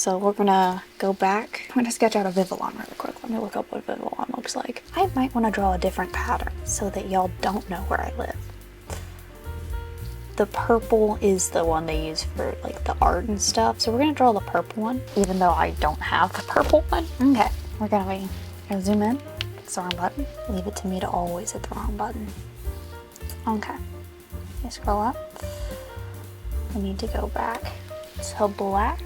So we're gonna go back. I'm gonna sketch out a Vivillon really quick. Let me look up what Vivillon looks like. I might want to draw a different pattern so that y'all don't know where I live. The purple is the one they use for like the art and stuff. So we're gonna draw the purple one, even though I don't have the purple one. Okay, we're gonna zoom in. It's the wrong button. Leave it to me to always hit the wrong button. Okay, you scroll up. We need to go back to black.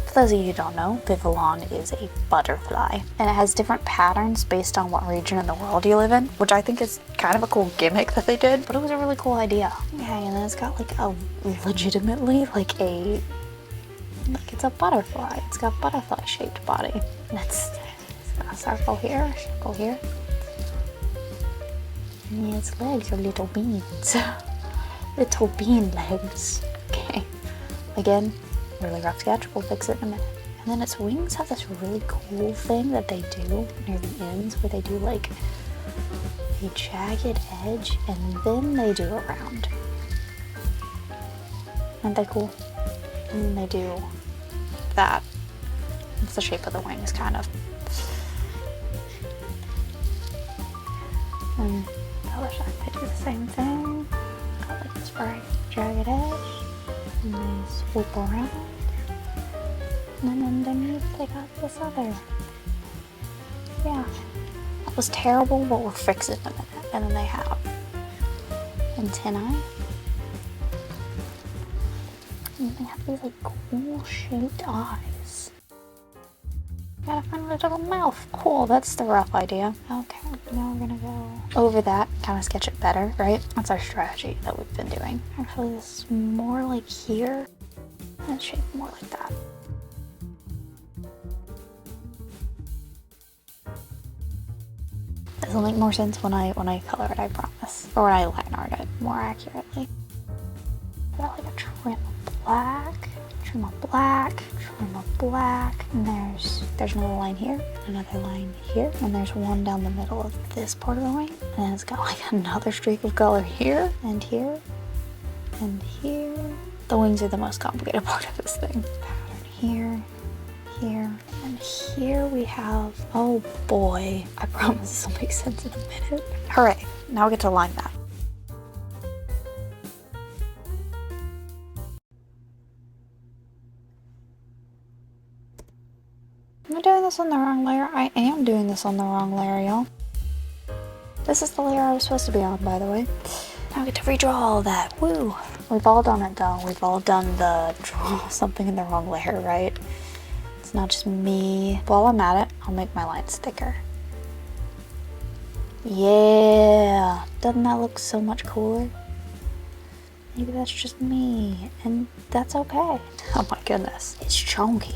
For those of you who don't know, Vivillon is a butterfly, and it has different patterns based on what region in the world you live in, which I think is kind of a cool gimmick that they did, but it was a really cool idea. Okay, and then it's got like a legitimately like it's a butterfly. It's got butterfly shaped body. And it's got a circle here, and its legs are little beans. Little bean legs. Okay, again, really rough sketch, we'll fix it in a minute. And then its wings have this really cool thing that they do near the ends where they do like a jagged edge and then they do a round. Aren't they cool? And then they do that. It's the shape of the wings, kind of. And the other side they do the same thing. Got like this very jagged edge. And they swoop around. And then underneath they got this other. Yeah. That was terrible, but we'll fix it in a minute. And then they have antennae. And they have these like cool shaped eyes. Gotta find a little mouth. Cool, that's the rough idea. Okay, now we're gonna go over that, kind of sketch it better, right? That's our strategy that we've been doing. Actually, this is more like here. And it's shaped more like that. It'll make more sense when I color it, I promise. Or when I line art it more accurately. Got like a trim of black, trim of black, trim of black, and there's another line here, another line here, and there's one down the middle of this part of the wing, and then it's got like another streak of color here, and here, and here. The wings are the most complicated part of this thing. Pattern here, here, and here we have, oh boy, I promise this will make sense in a minute. Hooray, now we get to line that. Am I doing this on the wrong layer? I am doing this on the wrong layer, y'all. This is the layer I was supposed to be on, by the way. Now I get to redraw all that. Woo! We've all done it, though. We've all done the draw something in the wrong layer, right? It's not just me. While I'm at it, I'll make my lines thicker. Yeah! Doesn't that look so much cooler? Maybe that's just me, and that's okay. Oh my goodness, it's chunky.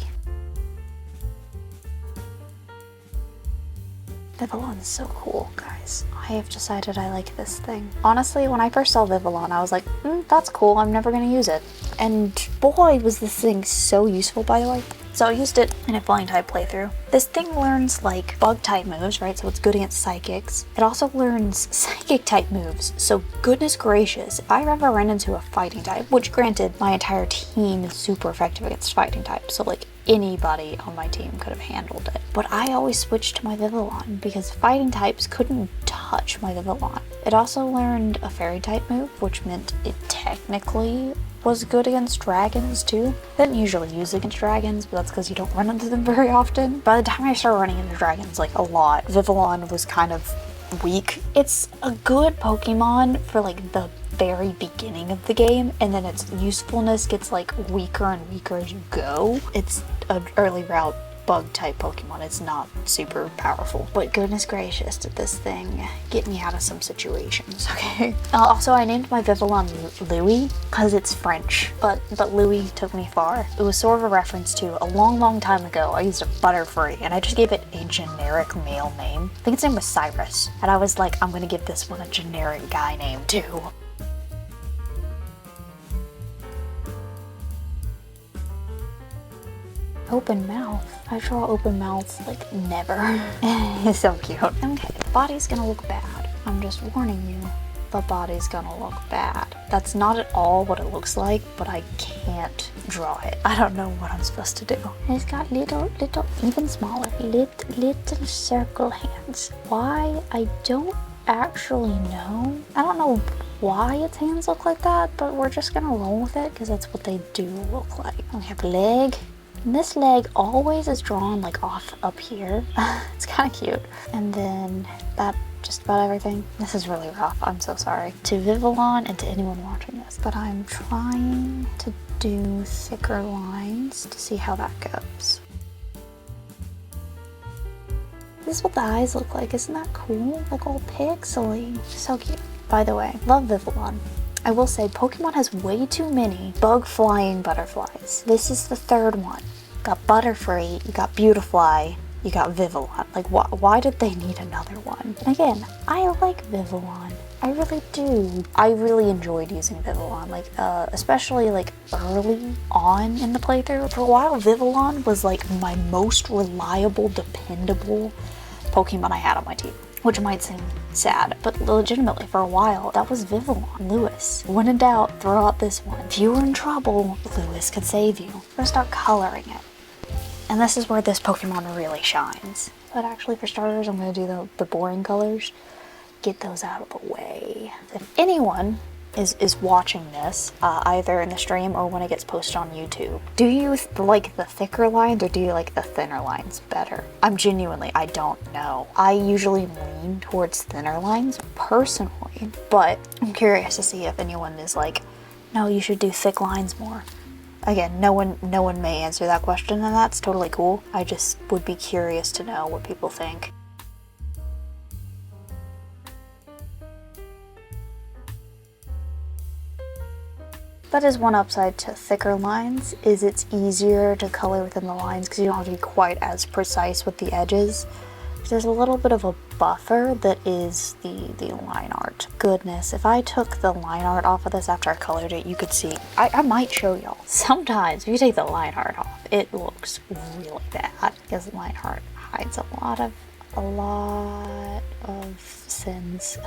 Vivillon is so cool, guys. I have decided I like this thing. Honestly, when I first saw Vivillon, I was like, that's cool, I'm never gonna use it. And boy, was this thing so useful, by the way. So I used it in a flying type playthrough. This thing learns like bug type moves, right? So it's good against psychics. It also learns psychic type moves. So goodness gracious, if I ever ran into a fighting type, which granted my entire team is super effective against fighting type. So like anybody on my team could have handled it. But I always switched to my Vivillon because fighting types couldn't touch my Vivillon. It also learned a fairy type move, which meant it technically was good against dragons too. I didn't usually use it against dragons, but that's because you don't run into them very often. By the time I started running into dragons like a lot, Vivillon was kind of weak. It's a good Pokemon for like the very beginning of the game, and then its usefulness gets like weaker and weaker as you go. It's an early route bug type Pokemon. It's not super powerful, but goodness gracious did this thing get me out of some situations, okay? Also, I named my Vivillon Louis because it's French, but Louis took me far. It was sort of a reference to a long time ago. I used a Butterfree and I just gave it a generic male name. I think its name was Cyrus, and I was like, I'm gonna give this one a generic guy name too. Open mouth. I draw open mouths like never. It's so cute. Okay, the body's gonna look bad. I'm just warning you. the body's gonna look bad. That's not at all what it looks like, but I can't draw it. I don't know what I'm supposed to do. He's got little, even smaller, little circle hands. Why? I don't actually know. I don't know why its hands look like that, but we're just gonna roll with it because that's what they do look like. We have a leg. And this leg always is drawn like off up here. It's kind of cute. And then that just about everything. This is really rough. I'm so sorry to Vivillon and to anyone watching this, but I'm trying to do thicker lines to see how that goes. This is what the eyes look like. Isn't that cool? Like all pixely. So cute. By the way, love Vivillon. I will say Pokemon has way too many bug flying butterflies. This is the third one. You got Butterfree, you got Beautifly, you got Vivillon. Like why did they need another one? And again, I like Vivillon. I really do. I really enjoyed using Vivillon, like especially like early on in the playthrough. For a while, Vivillon was like my most reliable, dependable Pokemon I had on my team. Which might seem sad, but legitimately for a while, that was Vivillon. Lewis. When in doubt, throw out this one. If you were in trouble, Lewis could save you. We're gonna start coloring it. And this is where this Pokemon really shines. But actually, for starters, I'm gonna do the boring colors. Get those out of the way. If anyone is watching this, either in the stream or when it gets posted on YouTube, do you like the thicker lines or do you like the thinner lines better? I don't know. I usually lean towards thinner lines personally, but I'm curious to see if anyone is like, no, you should do thick lines more. Again, no one may answer that question, and that's totally cool. I just would be curious to know what people think. That is one upside to thicker lines, is it's easier to color within the lines because you don't have to be quite as precise with the edges. There's a little bit of a buffer that is the line art. Goodness, if I took the line art off of this after I colored it, you could see, I might show y'all. Sometimes if you take the line art off, it looks really bad because line art hides a lot of sins.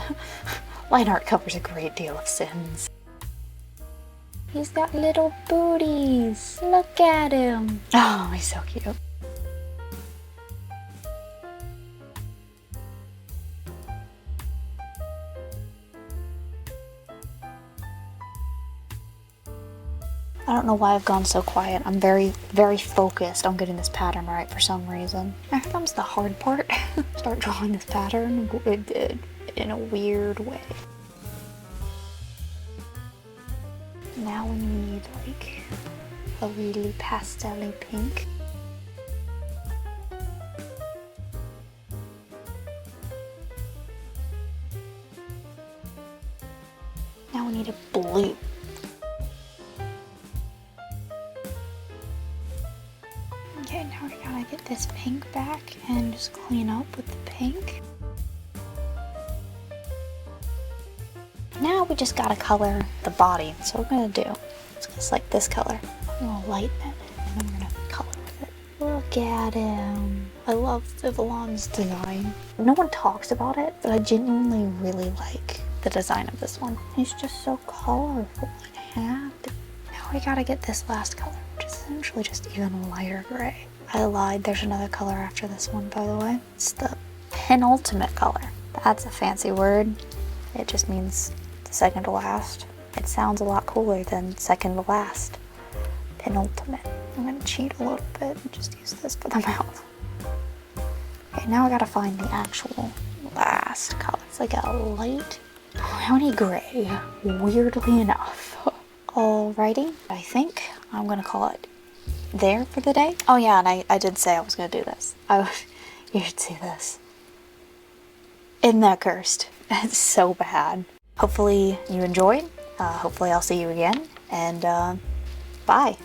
Line art covers a great deal of sins. He's got little booties. Look at him. Oh, he's so cute. I don't know why I've gone so quiet. I'm very, very focused on getting this pattern right for some reason. Here comes the hard part. Start drawing this pattern in a weird way. Now we need like a really pastel-y pink. Now we need a blue. Okay, now we gotta get this pink back and just clean up with the pink. Now we just gotta color the body. So what we're gonna do, it's just like this color. I'm gonna lighten it and I'm gonna color with it. Look at him. I love Vivillon's design. No one talks about it, but I genuinely really like the design of this one. He's just so colorful and happy. Now we gotta get this last color, which is essentially just even lighter gray. I lied, there's another color after this one, by the way. It's the penultimate color. That's a fancy word. It just means second to last. It sounds a lot cooler than second to last. Penultimate. I'm gonna cheat a little bit and just use this for the mouth. Okay, now I gotta find the actual last color. It's like a light browny gray, weirdly enough. Alrighty, I think I'm gonna call it there for the day. Oh yeah, and I did say I was gonna do this. You should see this. Isn't that cursed? It's so bad. Hopefully you enjoyed. Hopefully I'll see you again. And bye.